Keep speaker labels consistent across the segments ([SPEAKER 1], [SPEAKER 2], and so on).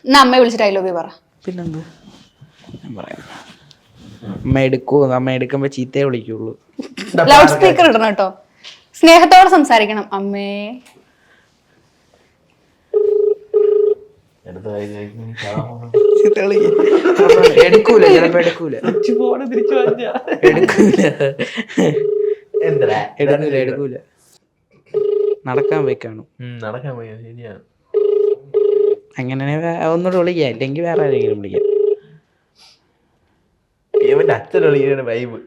[SPEAKER 1] എന്നാ അമ്മയെ വിളിച്ചിട്ട് ഐ ലവ് യു പറ.
[SPEAKER 2] പിന്നെന്ത് ഞാൻ പറയാം. അമ്മ എടുക്കുമ്പോ ചീത്തയെ വിളിക്കുള്ളൂ.
[SPEAKER 1] ലൗഡ് സ്പീക്കർ ഇടണം കേട്ടോ. സ്നേഹത്തോടെ സംസാരിക്കണം. അമ്മേ
[SPEAKER 2] എടുക്കൂല, ചിലപ്പോ എടുക്കൂല. എടുക്കൂല. നടക്കാൻ വെക്കാണ്.
[SPEAKER 3] നടക്കാൻ പോയി. ശരിയാണ്.
[SPEAKER 2] അങ്ങനെ ഒന്നുകൂടെ വിളിക്കാം, ഇല്ലെങ്കിൽ വേറെ ആരെങ്കിലും വിളിക്കാം.
[SPEAKER 3] ഇവന്റെ അച്ഛൻ വിളിക്കുന്ന വൈബ്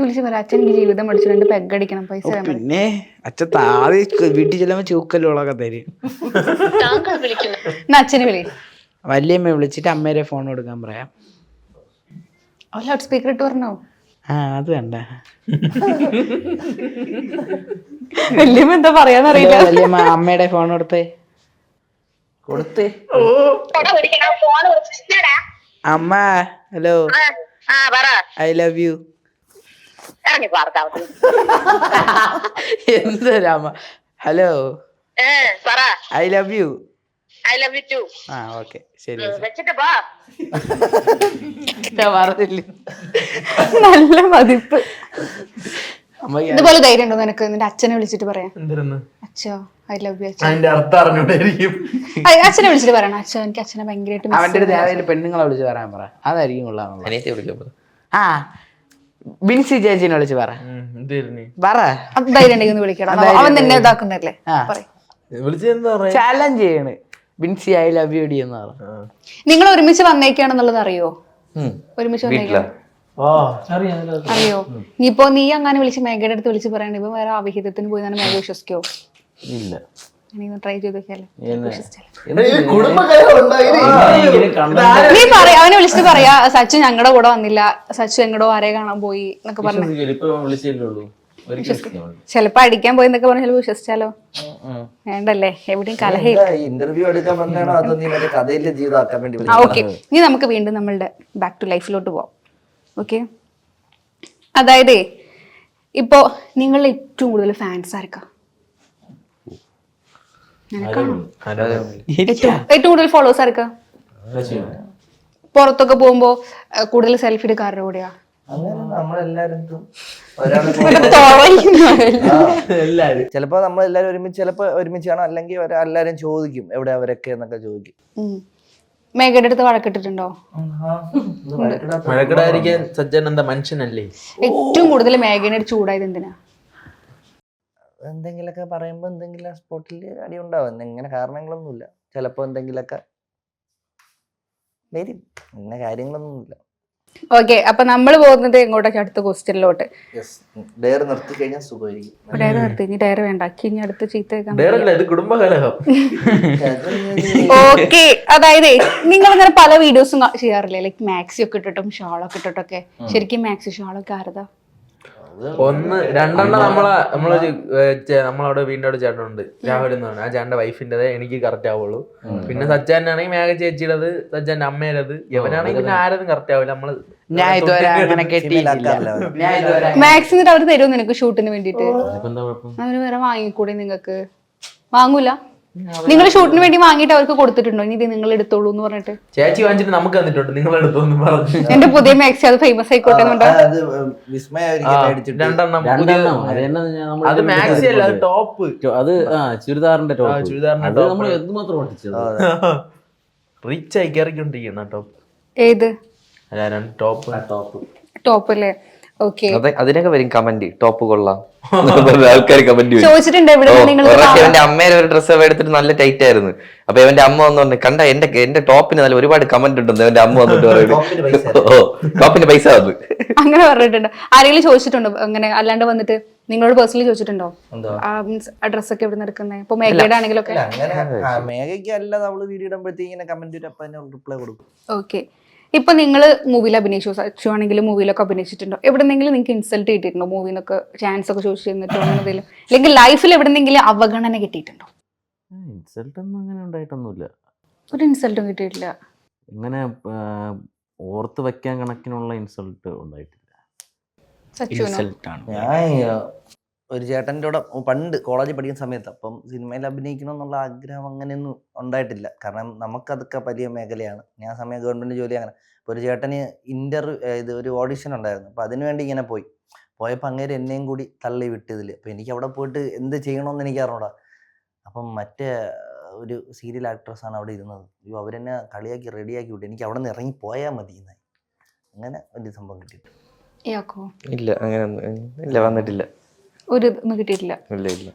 [SPEAKER 1] വിളിച്ച് പറ, അച്ഛൻ എനിക്ക് ജീവിതം പഠിച്ചു 2 പെഗ് അടിക്കണം, പൈസ തരാൻ പറ.
[SPEAKER 2] പിന്നെ അച്ഛൻ ആദ്യം വീട്ടിൽ ചെല്ലുമ്പോ ചൂക്കല്ലോളൊക്കെ തരും.
[SPEAKER 1] എന്നാ അച്ഛനെ വിളി.
[SPEAKER 2] വല്യമ്മ വിളിച്ചിട്ട് അമ്മേരെ ഫോൺ കൊടുക്കാൻ പറയാം.
[SPEAKER 1] ലൗഡ് സ്പീക്കർ ഇട്ട് പറഞ്ഞോ.
[SPEAKER 2] അത് വേണ്ട.
[SPEAKER 1] വല്യമ്മ എന്താ പറയാന്നറിയില്ല.
[SPEAKER 2] വല്യമ്മ അമ്മയുടെ ഫോൺ കൊടുത്തേ. അമ്മ ഹലോ, ഐ ലവ് യു. എന്തരാമ hello, I love you. Okay ശരി.
[SPEAKER 1] നല്ല മതിപ്പ്. ഇതുപോലെ ധൈര്യം ഉണ്ടോ നിനക്ക് നിന്റെ അച്ഛനെ വിളിച്ചിട്ട് പറയാം? അച്ഛോ ഐ ലവ് യു. അച്ഛനെ വിളിച്ചിട്ട് പറയണം, അച്ഛൻ എനിക്ക് അച്ഛനെ ഭയങ്കരമായിട്ട്.
[SPEAKER 2] അവന്റെ പെണ്ണുങ്ങളെ വിളിച്ച് പറയാൻ പറ, അതായിരിക്കും കൊള്ളാം. ആ ബിൻസി ചേച്ചിനെ വിളിച്ച് പറ.
[SPEAKER 1] ധൈര്യം ഉണ്ടെങ്കിൽ വിളിക്കണം, അവൻ നിന്നെ ഇതാക്കുന്നല്ലേ.
[SPEAKER 2] ചാലഞ്ച് ചെയ്യണ് ബിൻസി ഐ ലവ് യു ഡി എന്ന് പറ.
[SPEAKER 1] നിങ്ങൾ ഒരുമിച്ച് വന്നേക്കാണെന്നുള്ളത് അറിയോ? ഒരുമിച്ച് വന്നേക്കാ അറിയോ? ഇനിയിപ്പോ നീ അങ്ങനെ വിളിച്ച് മേഘയുടെ അടുത്ത് വിളിച്ച് പറയണ ഇപ്പൊ വേറെ അവിഹിതത്തിന് പോയി മേഘ വിശ്വസിക്കോ?
[SPEAKER 3] ഇല്ല.
[SPEAKER 1] ട്രൈ ചെയ്ത് നോക്കിയാലേ. നീ പറയാ, അവനെ വിളിച്ചിട്ട് പറയാ സച്ചു ഞങ്ങളുടെ കൂടെ വന്നില്ല, സച്ചു എങ്ങടോ ആരെ കാണാൻ പോയി എന്നൊക്കെ പറഞ്ഞു. ചിലപ്പോ അടിക്കാൻ പോയി എന്നൊക്കെ പറഞ്ഞ ചിലപ്പോ വിശ്വസിച്ചാലോ? വേണ്ടല്ലേ, എവിടെയും കലഹയില്ല. ഓക്കെ, ഇനി നമുക്ക് വീണ്ടും നമ്മളുടെ ബാക്ക് ടു ലൈഫിലോട്ട് പോവാം. ഓക്കെ, അതായത് ഇപ്പോ നിങ്ങൾ ഏറ്റവും കൂടുതൽ ഫാൻസ് ആർക്കാ? ഏറ്റവും കൂടുതൽ ഫോളോവേഴ്സ് ആർക്കാ? പുറത്തൊക്കെ പോകുമ്പോ കൂടുതൽ സെൽഫി എടുക്കാറുടെ കൂടെയാ?
[SPEAKER 4] ചിലപ്പോ നമ്മളെല്ലാരും ഒരുമിച്ച്, ചിലപ്പോ ഒരുമിച്ച് കാണാം, അല്ലെങ്കിൽ എല്ലാരും ചോദിക്കും എവിടെ അവരൊക്കെ എന്നൊക്കെ ചോദിക്കും.
[SPEAKER 1] മേഘയുടെ അടുത്ത് വഴക്കിട്ടിട്ടുണ്ടോ?
[SPEAKER 3] മഴക്കടായിരിക്കാൻ സജ്ജൻ എന്താ മനുഷ്യനല്ലേ?
[SPEAKER 1] ഏറ്റവും കൂടുതൽ മേഘയുടെ ചൂടായത് എന്തിനാ?
[SPEAKER 4] എന്തെങ്കിലൊക്കെ പറയുമ്പോ എന്തെങ്കിലും സ്പോട്ടിൽ അടി ഉണ്ടാവും. ഇങ്ങനെ കാരണങ്ങളൊന്നുമില്ല, ചിലപ്പോ എന്തെങ്കിലൊക്കെ വരും, ഇങ്ങനെ കാര്യങ്ങളൊന്നുമില്ല.
[SPEAKER 1] ഓക്കെ, അപ്പൊ നമ്മൾ പോകുന്നത് എങ്ങോട്ടൊക്കെ? അടുത്ത ക്വസ്റ്റ്യനിലോട്ട്.
[SPEAKER 4] ഡയർ നിർത്തി കഴിഞ്ഞാൽ സുഖമായിരിക്കും.
[SPEAKER 1] ഡയർ നിർത്തി, ഇനി ഡയർ വേണ്ട, ഇനി അടുത്ത ചീത്ത. ഓക്കെ, അതായത് നിങ്ങൾ ഇങ്ങനെ പല വീഡിയോസും ചെയ്യാറില്ലേ, ലൈക് മാക്സി ഒക്കെ ഇട്ടിട്ടും ഷാളൊക്കെ ഇട്ടിട്ടൊക്കെ. ശരിക്കും മാക്സി ഷാളൊക്കെ ആരതാ?
[SPEAKER 3] രണ്ടെണ്ണം നമ്മളവിടെ വീടിന്റെ അവിടെ ചേട്ടനുണ്ട്, രാഹുൽ എന്ന് പറഞ്ഞാൽ. ആ ചേട്ടന്റെ വൈഫിൻ്റെത് എനിക്ക് കറക്റ്റ് ആവുള്ളൂ. പിന്നെ സജ്ജാനാണെങ്കിൽ മേഘ ചേച്ചിയുടേത്, സജ്ജാന്റെ അമ്മേരത്. ഇവനാണെങ്കിൽ പിന്നെ ആരതും കറക്റ്റ് ആവില്ല. നമ്മള്
[SPEAKER 1] മാക്സിന് അവർ തരുമോ നിനക്ക് ഷൂട്ടിന് വേണ്ടിട്ട്? അവര് വേറെ വാങ്ങിക്കൂടെ? നിങ്ങൾക്ക് വാങ്ങൂല? നിങ്ങൾ ഷൂട്ടിന് വേണ്ടി വാങ്ങിട്ട് അവർക്ക് കൊടുത്തിട്ടുണ്ടോ? ഇനി ഇത് നിങ്ങൾ എടുത്തോളൂ എന്ന് പറഞ്ഞിട്ട്?
[SPEAKER 3] ചേച്ചി വാങ്ങിച്ചിട്ട് നമുക്ക് തന്നിട്ടുണ്ട്, നിങ്ങൾ എടുത്തോന്ന് പറഞ്ഞു.
[SPEAKER 1] എന്റെ പുതിയ മാക്സി അത് ഫേമസ് ആയിക്കോട്ടെ.
[SPEAKER 3] അത് മാക്സി അല്ല, അത് ടോപ്പ്.
[SPEAKER 5] അത് ചുരിദാറിന്റെ
[SPEAKER 3] റിച്ച് ആയി കയറിക്കൊണ്ടിരിക്കുന്ന ടോപ്പ്.
[SPEAKER 1] ഏത് ടോപ്പ് അല്ലേ? ഓക്കെ,
[SPEAKER 6] അതിനൊക്കെ വരും കമന്റ്, ടോപ്പ് കൊള്ളാം ആൾക്കാർ കമന്റ്
[SPEAKER 1] ചോദിച്ചിട്ടുണ്ട്.
[SPEAKER 6] എന്റെ അമ്മേരെ ഒരു ഡ്രസ്സ് എടുത്തിട്ട് നല്ല ടൈറ്റ് ആയിരുന്നു. അപ്പൊ എന്റെ അമ്മ വന്നു കണ്ട എന്റെ ടോപ്പിന് നല്ല ഒരുപാട് കമന്റ് ഉണ്ടെന്ന് എന്റെ അമ്മ വന്നിട്ട് പറയുന്നത്. ടോപ്പിന് പൈസ വന്നു
[SPEAKER 1] അങ്ങനെ പറഞ്ഞിട്ടുണ്ടോ? ആരെങ്കിലും ചോദിച്ചിട്ടുണ്ടോ അങ്ങനെ? അല്ലാണ്ട് വന്നിട്ട് നിങ്ങളോട് പേഴ്സണലി ചോദിച്ചിട്ടുണ്ടോ ആ ഡ്രസ്സൊക്കെ എവിടെ നിന്ന് എടുക്കുന്നത്? ഇപ്പൊ മേഘയുടെ ആണെങ്കിലൊക്കെ.
[SPEAKER 4] മേഘയ്ക്ക് അല്ല, നമ്മള് വീഡിയോ ഇടുമ്പോഴത്തേക്ക് കമന്റ് റിപ്ലൈ കൊടുക്കും.
[SPEAKER 1] ഓക്കെ, ഇപ്പൊ നിങ്ങൾ മൂവിയിൽ അഭിനയിച്ചു, സച്ചു ആണെങ്കിലും മൂവിയിലൊക്കെ അഭിനയിച്ചിട്ടുണ്ടോ? എവിടെന്നെങ്കിലും നിങ്ങൾക്ക് ഇൻസൾട്ട് കിട്ടിയിട്ടുണ്ടോ? മൂവിന്നൊക്കെ ചാൻസ് ഒക്കെ ചോദിച്ചു തന്നിട്ടോ? എന്തെങ്കിലും അല്ലെങ്കിൽ ലൈഫിൽ എവിടെന്നെങ്കിലും അവഗണന കിട്ടിയിട്ടുണ്ടോ?
[SPEAKER 5] ഇൻസൾട്ട് ഒന്നും അങ്ങനെ ഉണ്ടായിട്ടൊന്നുമില്ല.
[SPEAKER 1] ഒരു ഇൻസൾട്ടും കിട്ടിയിട്ടില്ല.
[SPEAKER 5] ഇങ്ങനെ ഓർത്ത് വെക്കാൻ കണക്കിനുള്ള ഇൻസൾട്ട് ഉണ്ടായിട്ടില്ല.
[SPEAKER 1] സച്ചുവിനോ?
[SPEAKER 4] ഞാൻ ഒരു ചേട്ടൻ്റെ കൂടെ പണ്ട് കോളേജിൽ പഠിക്കുന്ന സമയത്ത്, അപ്പം സിനിമയിൽ അഭിനയിക്കണം എന്നുള്ള ആഗ്രഹം അങ്ങനെയൊന്നും ഉണ്ടായിട്ടില്ല. കാരണം നമുക്കതൊക്കെ വലിയ മേഖലയാണ്. ഞാൻ സമയം ഗവൺമെൻറ് ജോലി അങ്ങനെ. അപ്പോൾ ഒരു ചേട്ടന് ഇത് ഒരു ഓഡിഷൻ ഉണ്ടായിരുന്നു. അപ്പോൾ അതിനുവേണ്ടി ഇങ്ങനെ പോയപ്പോൾ അങ്ങേര് എന്നെയും കൂടി തള്ളി വിട്ടതിൽ. അപ്പോൾ എനിക്ക് അവിടെ പോയിട്ട് എന്ത് ചെയ്യണമെന്ന് എനിക്ക് അറിഞ്ഞൂടാ. അപ്പം മറ്റേ ഒരു സീരിയൽ ആക്ട്രസ്സാണ് അവിടെ ഇരുന്നത്. അയ്യോ, അവരെന്നെ കളിയാക്കി റെഡിയാക്കി വിട്ടു. എനിക്ക് അവിടെ നിന്ന് ഇറങ്ങി പോയാൽ മതി എന്നായി. അങ്ങനെ വലിയ സംഭവം കിട്ടിയിട്ട്
[SPEAKER 1] ഇയാക്കോ?
[SPEAKER 6] ഇല്ല, അങ്ങനെ ഇല്ല, വന്നിട്ടില്ല.
[SPEAKER 1] ഒരു ഇതൊന്നും കിട്ടിയിട്ടില്ല.
[SPEAKER 6] ഇല്ല ഇല്ല.